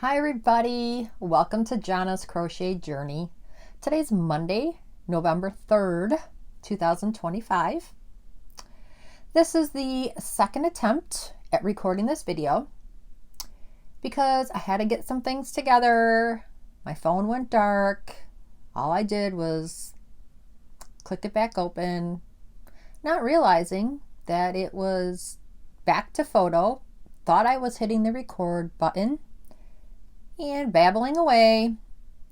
Hi everybody, welcome to Jana's Crochet Journey. Today's Monday, November 3rd, 2025. This is the second attempt at recording this video because I had to get some things together. My phone went dark. All I did was click it back open, not realizing that it was back to photo. Thought I was hitting the record button and babbling away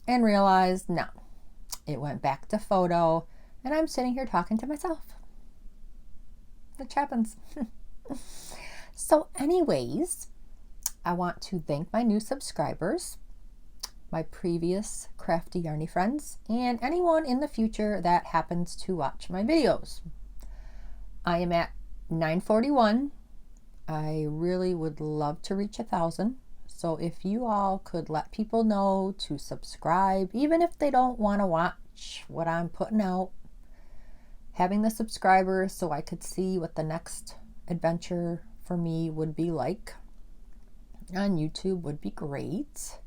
and realized no, it went back to photo and I'm sitting here talking to myself, which happens. So anyways, I want to thank my new subscribers, my previous crafty yarny friends, and anyone in the future that happens to watch my videos. I am at 941. I really would love to reach 1,000. So if you all could let people know to subscribe, even if they don't want to watch what I'm putting out, having the subscribers so I could see what the next adventure for me would be like on YouTube would be great.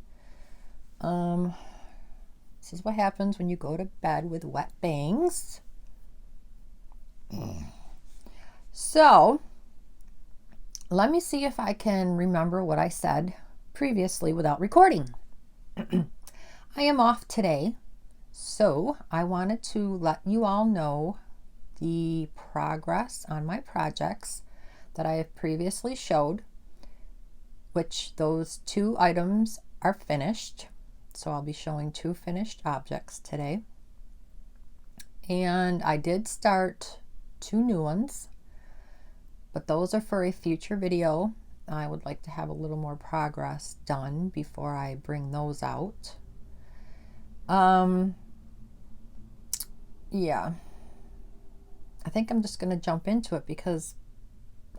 This is what happens when you go to bed with wet bangs. So let me see if I can remember what I said previously without recording. I am off today, so I wanted to let you all know the progress on my projects that I have previously showed, which those 2 items are finished. So I'll be showing 2 finished objects today. And I did start 2 new ones, but those are for a future video. I would like to have a little more progress done before I bring those out. Yeah. I think I'm just going to jump into it because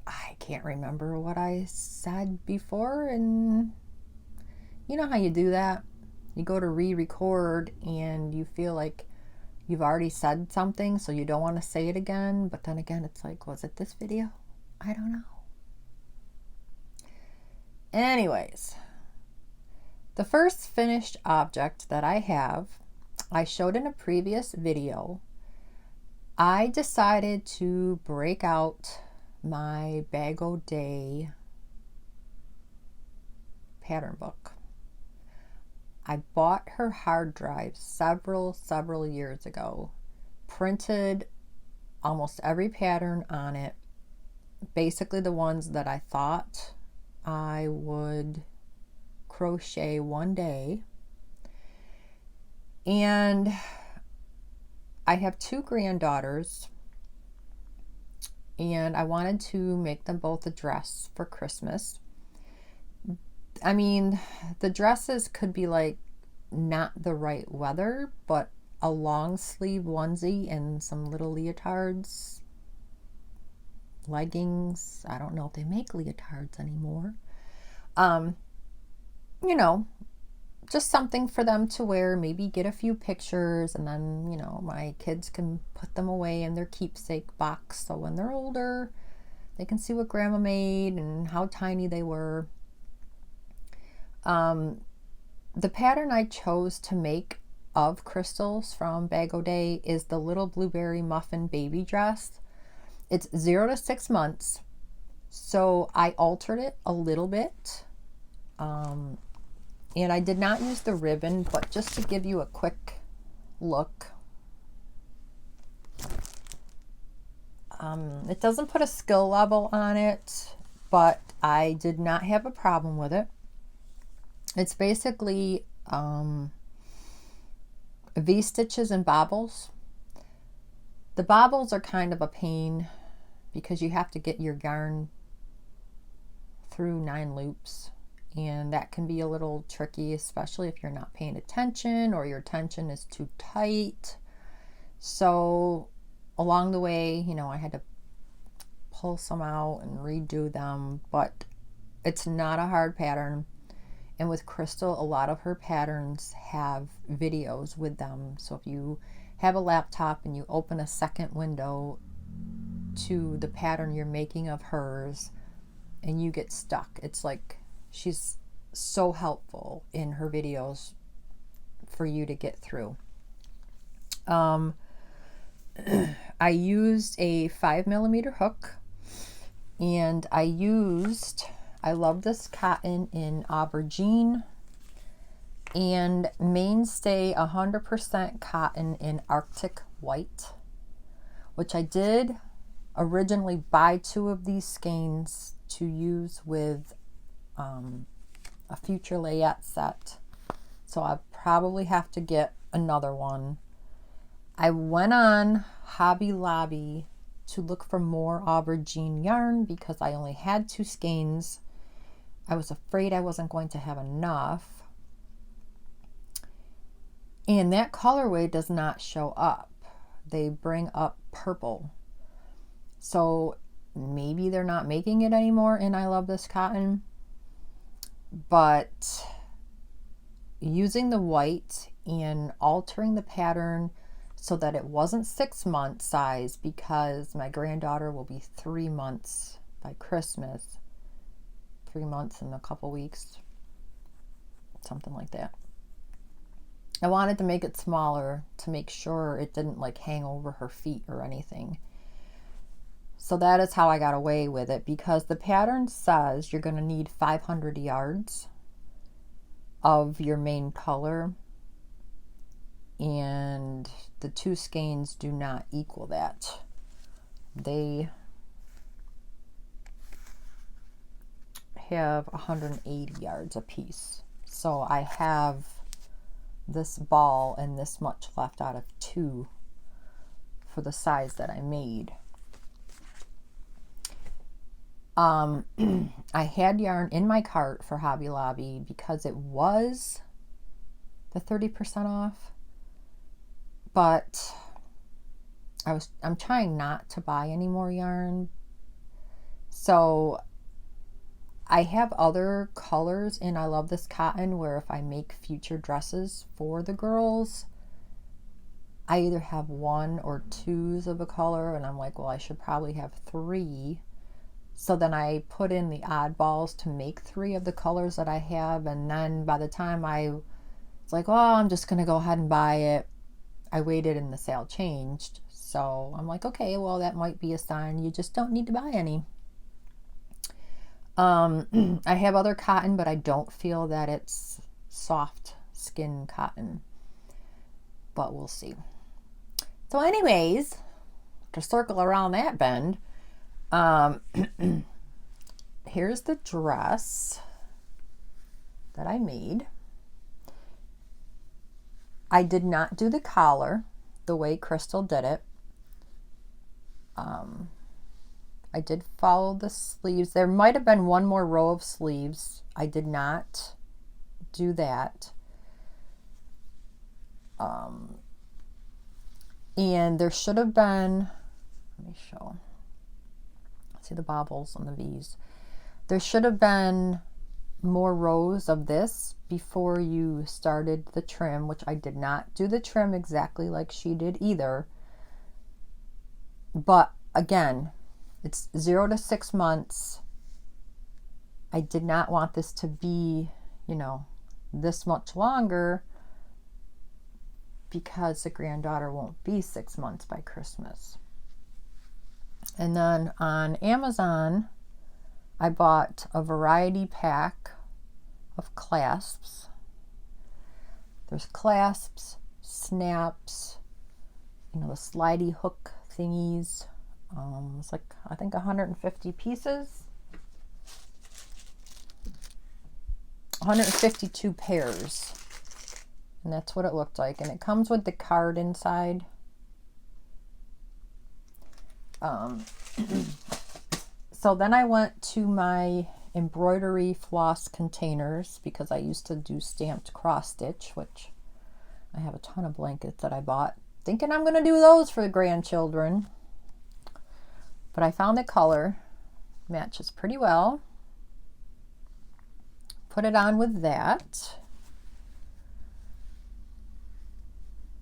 I can't remember what I said before, and you know how you do that? You go to re-record and you feel like you've already said something, so you don't want to say it again, but then again it's like, was it this video? I don't know. Anyways, the first finished object that I have, I showed in a previous video. I decided to break out my Bag O' Day pattern book. I bought her hard drive several years ago, printed almost every pattern on it, basically the ones that I thought I would crochet one day. And I have 2 granddaughters, and I wanted to make them both a dress for Christmas. I mean, the dresses could be like not the right weather, but a long sleeve onesie and some little leotards, leggings. I don't know if they make leotards anymore. You know, just something for them to wear, maybe get a few pictures, and then, you know, my kids can put them away in their keepsake box so when they're older they can see what grandma made and how tiny they were. The pattern I chose to make of crystals from Bag O' Day is the little blueberry muffin baby dress. It's 0 to 6 months, so I altered it a little bit. And I did not use the ribbon, but just to give you a quick look. It doesn't put a skill level on it, but I did not have a problem with it. It's basically V-stitches and bobbles. The bobbles are kind of a pain because you have to get your yarn through 9 loops, and that can be a little tricky, especially if you're not paying attention or your tension is too tight. So along the way, you know, I had to pull some out and redo them, but it's not a hard pattern. And with Crystal, a lot of her patterns have videos with them. So if you have a laptop and you open a second window to the pattern you're making of hers and you get stuck, it's like she's so helpful in her videos for you to get through. I used a 5mm hook, and I love this cotton in aubergine, and mainstay 100% cotton in Arctic white, which I did originally buy 2 of these skeins to use with a future layette set. So I probably have to get another one. I went on Hobby Lobby to look for more aubergine yarn because I only had 2 skeins. I was afraid I wasn't going to have enough. And that colorway does not show up. They bring up purple. So maybe they're not making it anymore in I Love This Cotton. But using the white and altering the pattern so that it wasn't 6-month size, because my granddaughter will be 3 months by Christmas. 3 months and a couple weeks. Something like that. I wanted to make it smaller to make sure it didn't like hang over her feet or anything. So that is how I got away with it, because the pattern says you're going to need 500 yards of your main color, and the 2 skeins do not equal that. They have 180 yards a piece. So I have this ball and this much left out of 2 for the size that I made. I had yarn in my cart for Hobby Lobby because it was the 30% off, but I'm trying not to buy any more yarn. So I have other colors in I Love This Cotton where if I make future dresses for the girls, I either have 1 or 2s of a color, and I'm like, well, I should probably have 3. So then I put in the oddballs to make 3 of the colors that I have, and then by the time I was like, oh, I'm just going to go ahead and buy it, I waited and the sale changed. So I'm like, okay, well, that might be a sign you just don't need to buy any. I have other cotton, but I don't feel that it's soft skin cotton, but we'll see. So anyways, to circle around that bend, here's the dress that I made. I did not do the collar the way Crystal did it. I did follow the sleeves. There might have been 1 more row of sleeves. I did not do that. And there should have been, let me show. See the bobbles on the V's. There should have been more rows of this before you started the trim, which I did not do the trim exactly like she did either. But again, it's 0 to 6 months. I did not want this to be, this much longer, because the granddaughter won't be 6 months by Christmas. And then on Amazon, I bought a variety pack of clasps. There's clasps, snaps, the slidey hook thingies. It's like, I think 150 pieces. 152 pairs. And that's what it looked like. And it comes with the card inside. So then I went to my embroidery floss containers, because I used to do stamped cross stitch, which I have a ton of blankets that I bought, thinking I'm going to do those for the grandchildren. But I found the color matches pretty well. Put it on with that.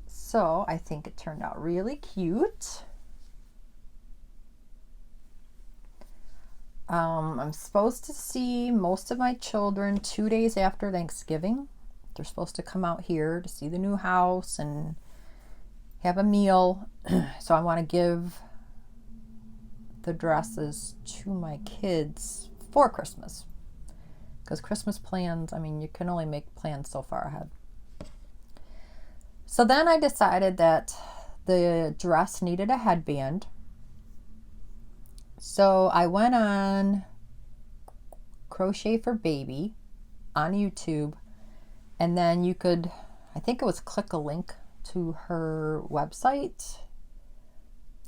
So I think it turned out really cute. I'm supposed to see most of my children 2 days after Thanksgiving. They're supposed to come out here to see the new house and have a meal. So I want to give the dresses to my kids for Christmas. Because Christmas plans, I mean, you can only make plans so far ahead. So then I decided that the dress needed a headband. So I went on Crochet for Baby on YouTube, and then you could, I think it was click a link to her website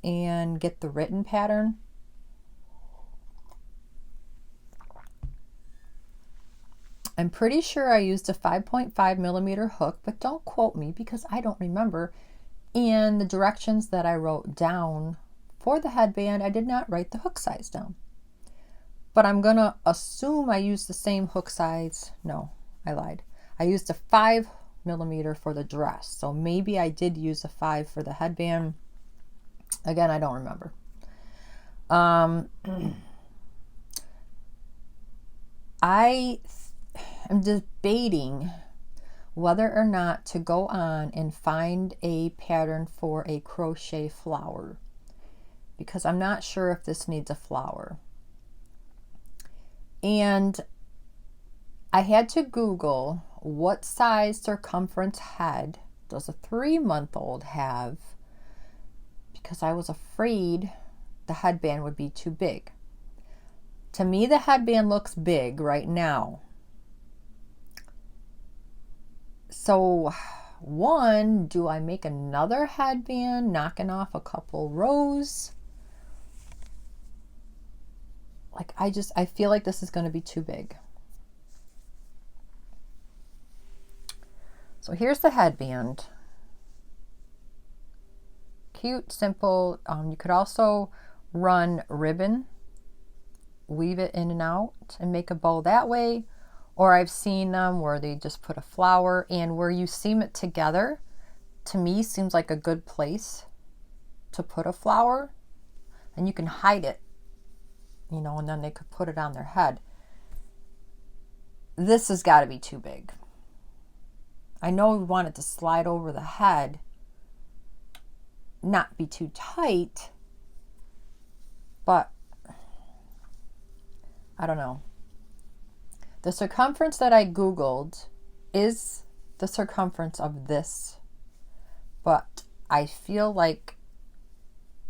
and get the written pattern. I'm pretty sure I used a 5.5 millimeter hook, but don't quote me because I don't remember. And the directions that I wrote down for the headband, I did not write the hook size down. But I'm going to assume I used the same hook size. No, I lied. I used a 5 millimeter for the dress. So maybe I did use a 5 for the headband. Again, I don't remember. I am debating whether or not to go on and find a pattern for a crochet flower, because I'm not sure if this needs a flower. And I had to Google what size circumference head does a 3-month-old have, because I was afraid the headband would be too big. To me, the headband looks big right now. So, one, do I make another headband, knocking off a couple rows? Like, I feel like this is going to be too big. So here's the headband. Cute, simple. You could also run ribbon, weave it in and out, and make a bow that way. Or I've seen them where they just put a flower, and where you seam it together, to me seems like a good place to put a flower. And you can hide it, you know, and then they could put it on their head. This has got to be too big. I know we want it to slide over the head, not be too tight, but I don't know. The circumference that I Googled is the circumference of this, but I feel like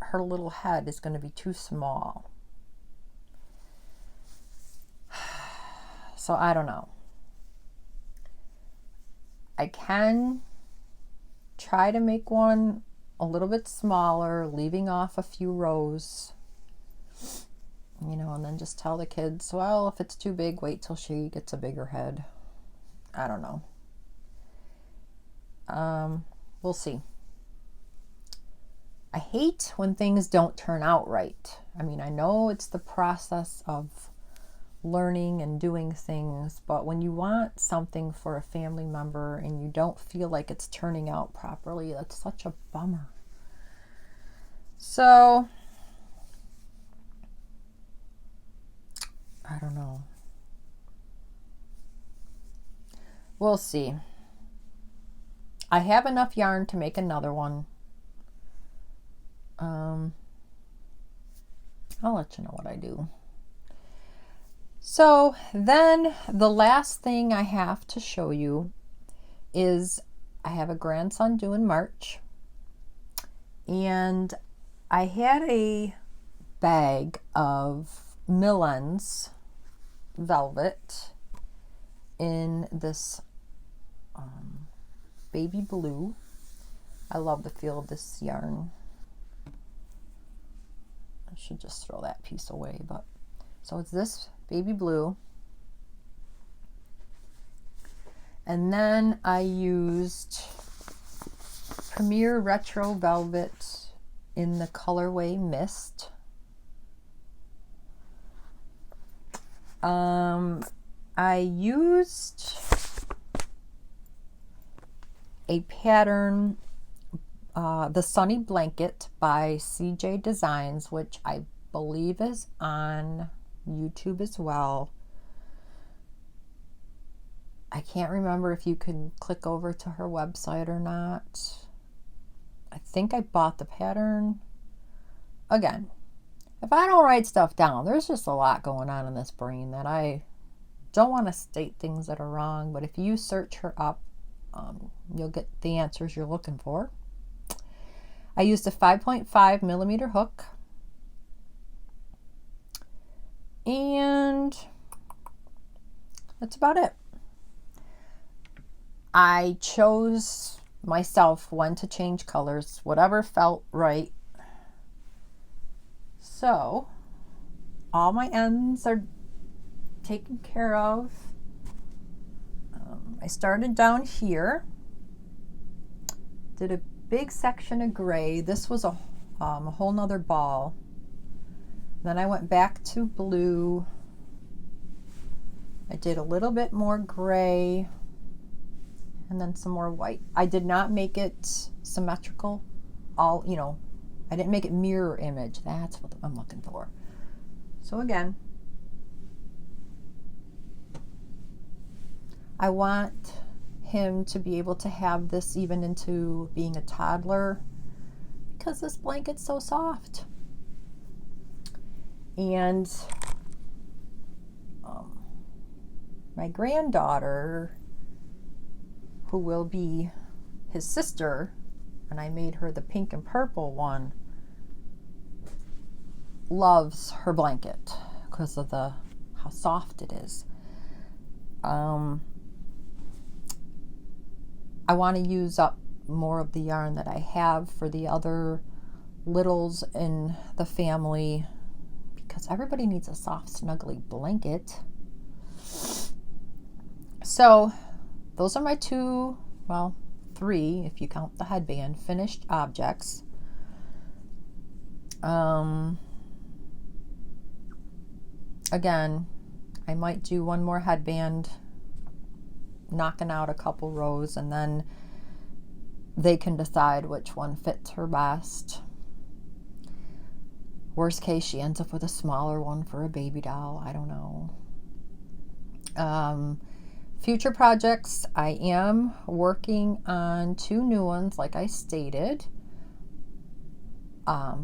her little head is going to be too small. So I don't know. I can try to make one a little bit smaller, leaving off a few rows, you know, and then just tell the kids, well, if it's too big, wait till she gets a bigger head. I don't know. We'll see. I hate when things don't turn out right. I mean, I know it's the process of learning and doing things, but when you want something for a family member and you don't feel like it's turning out properly, that's such a bummer. So I don't know. We'll see. I have enough yarn to make another one. I'll let you know what I do. So then the last thing I have to show you is I have a grandson due in March, and I had a bag of Millen's velvet in this baby blue. I love the feel of this yarn. I should just throw that piece away, but so it's this baby blue. And then I used Premier Retro Velvet in the colorway Mist. I used a pattern, the Sunny Blanket by CJ Designs, which I believe is on YouTube as well. I can't remember if you can click over to her website or not. I think I bought the pattern. Again, if I don't write stuff down, there's just a lot going on in this brain that I don't want to state things that are wrong, but if you search her up, you'll get the answers you're looking for. I used a 5.5 millimeter hook, and that's about it. I chose myself when to change colors, whatever felt right. So all my ends are taken care of. I started down here, did a big section of gray. This was a whole nother ball. Then I went back to blue. I did a little bit more gray and then some more white. I did not make it symmetrical. I didn't make it mirror image. That's what I'm looking for. So again, I want him to be able to have this even into being a toddler because this blanket's so soft. And my granddaughter, who will be his sister, and I made her the pink and purple one, loves her blanket because of how soft it is. I want to use up more of the yarn that I have for the other littles in the family because everybody needs a soft, snuggly blanket. So those are my three, if you count the headband, finished objects. Again, I might do one more headband, knocking out a couple rows, and then they can decide which one fits her best. Worst case, she ends up with a smaller one for a baby doll. I don't know. Future projects, I am working on 2 new ones, like I stated. My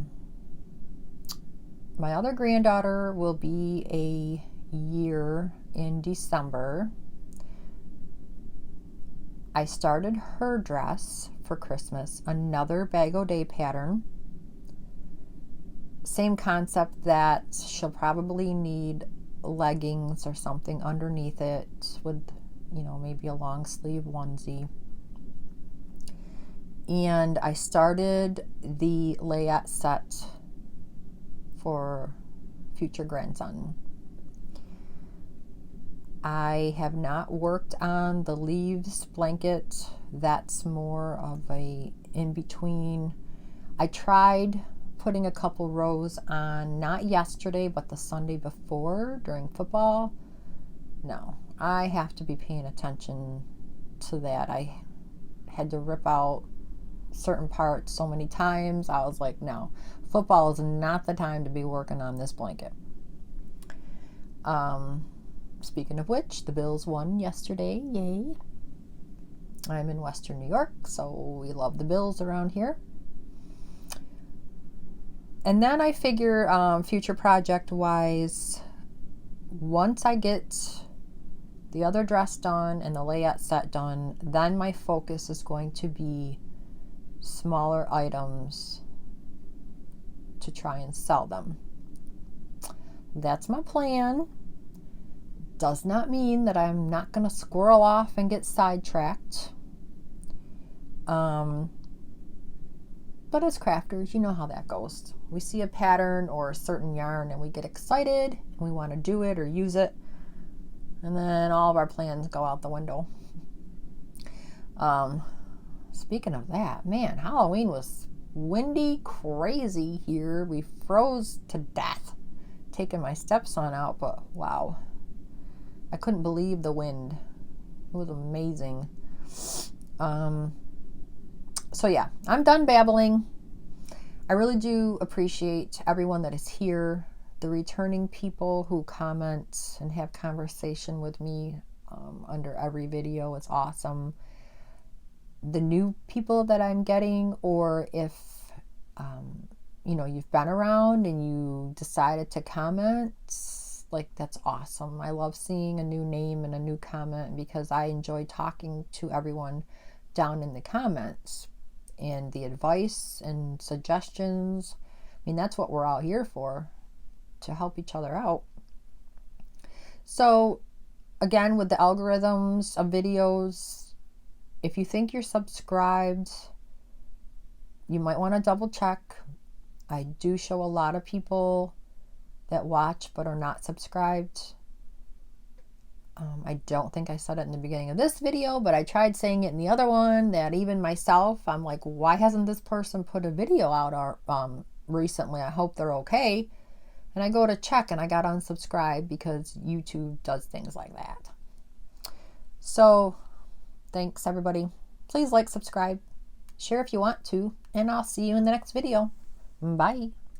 other granddaughter will be a year in December. I started her dress for Christmas, another Bag-O-Day pattern. Same concept that she'll probably need leggings or something underneath it with, maybe a long sleeve onesie. And I started the layette set for future grandson. I have not worked on the leaves blanket. That's more of a in-between. I tried putting a couple rows on, not yesterday, but the Sunday before during football. No, I have to be paying attention to that. I had to rip out certain parts so many times. I was like, no, football is not the time to be working on this blanket. Speaking of which, the Bills won yesterday. Yay. I'm in Western New York, so we love the Bills around here. And then I figure future project wise, once I get the other dress done and the layette set done, then my focus is going to be smaller items to try and sell them. That's my plan. Does not mean that I'm not going to squirrel off and get sidetracked. But as crafters, you know how that goes. We see a pattern or a certain yarn and we get excited and we want to do it or use it. And then all of our plans go out the window. Speaking of that, man, Halloween was windy, crazy here. We froze to death taking my stepson out, but wow. I couldn't believe the wind. It was amazing. So yeah, I'm done babbling. I really do appreciate everyone that is here the returning people who comment and have conversation with me under every video. It's awesome. The new people that I'm getting, or if you know, you've been around and you decided to comment, like, that's awesome. I love seeing a new name and a new comment because I enjoy talking to everyone down in the comments, and the advice and suggestions. I mean, that's what we're all here for, to help each other out. So again, with the algorithms of videos, if you think you're subscribed, you might want to double check. I do show a lot of people that watch but are not subscribed. I don't think I said it in the beginning of this video, but I tried saying it in the other one, that even myself, I'm like, why hasn't this person put a video out recently? I hope they're okay. And I go to check and I got unsubscribed because YouTube does things like that. So thanks, everybody. Please like, subscribe, share if you want to, and I'll see you in the next video. Bye.